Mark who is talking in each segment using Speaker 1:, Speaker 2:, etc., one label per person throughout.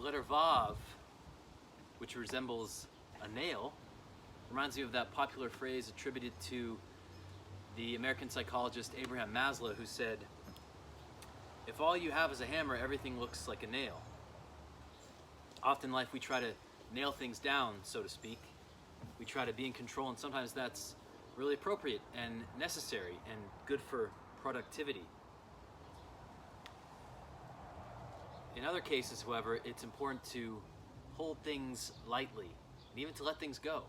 Speaker 1: letter Vav, which resembles a nail, reminds me of that popular phrase attributed to the American psychologist Abraham Maslow, who said, if all you have is a hammer, everything looks like a nail. Often in life we try to nail things down, so to speak. We try to be in control, and sometimes that's really appropriate and necessary and good for productivity. In other cases, however, it's important to hold things lightly and even to let things go.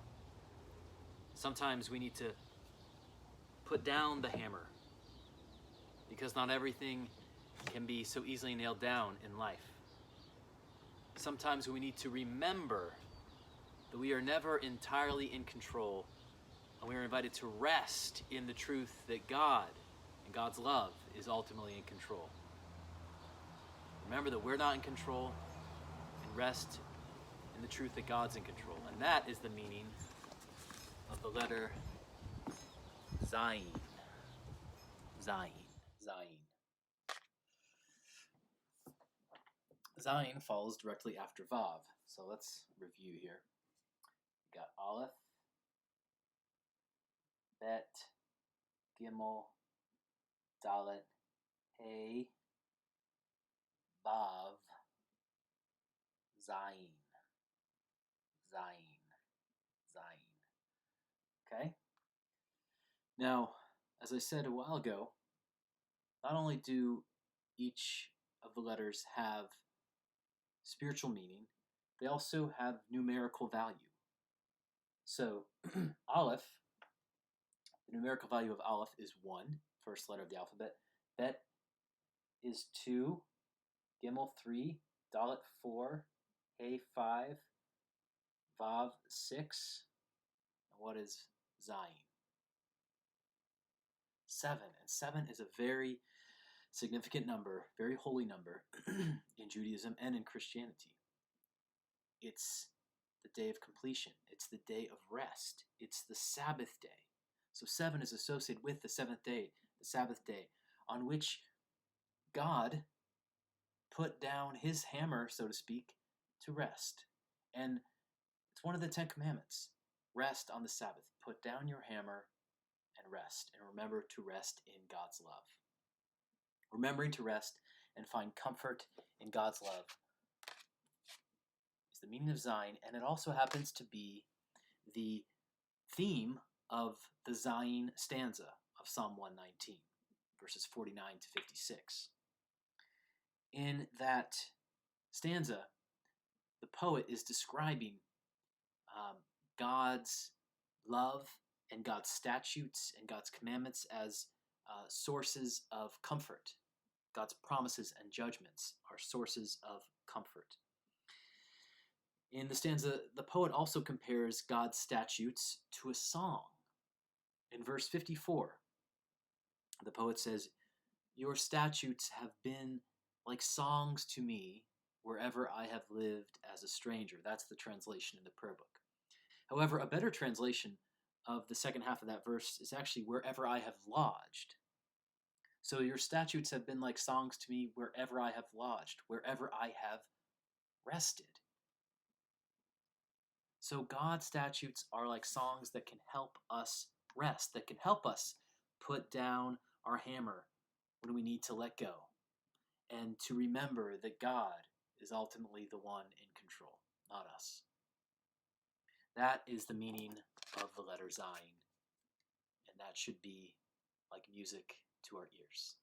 Speaker 1: Sometimes we need to put down the hammer because not everything can be so easily nailed down in life. Sometimes we need to remember that we are never entirely in control, and we are invited to rest in the truth that God and God's love is ultimately in control. Remember that we're not in control, and rest in the truth that God's in control. And that is the meaning of the letter Zayin. Zayin. Zayin. Zayin follows directly after Vav. So let's review here. We got Aleph, Bet, Gimel, Dalet, Hey, Vav, Zayin. Zayin. Zayin. Okay? Now, as I said a while ago, not only do each of the letters have spiritual meaning, they also have numerical value. So, Aleph, the numerical value of Aleph is 1, first letter of the alphabet. Bet is 2, Gimel 3, Dalet 4, Hey 5, Vav 6, and what is Zayin? 7. And 7 is a very significant number, very holy number in Judaism and in Christianity. It's the day of completion. It's the day of rest. It's the Sabbath day. So 7 is associated with the seventh day, the Sabbath day, on which God put down his hammer, so to speak, to rest. And it's one of the 10 commandments. Rest on the Sabbath. Put down your hammer and rest. And remember to rest in God's love. Remembering to rest and find comfort in God's love is the meaning of Zayin, and it also happens to be the theme of the Zayin stanza of Psalm 119, verses 49 to 56. In that stanza, the poet is describing God's love and God's statutes and God's commandments as sources of comfort. God's promises and judgments are sources of comfort. In the stanza, the poet also compares God's statutes to a song. In verse 54, the poet says, "Your statutes have been like songs to me wherever I have lived as a stranger." That's the translation in the prayer book. However, a better translation of the second half of that verse is actually "wherever I have lodged." So your statutes have been like songs to me wherever I have lodged, wherever I have rested. So God's statutes are like songs that can help us rest, that can help us put down our hammer when we need to let go, and to remember that God is ultimately the one in control, not us. That is the meaning of the letter Zayin, and that should be like music to our ears.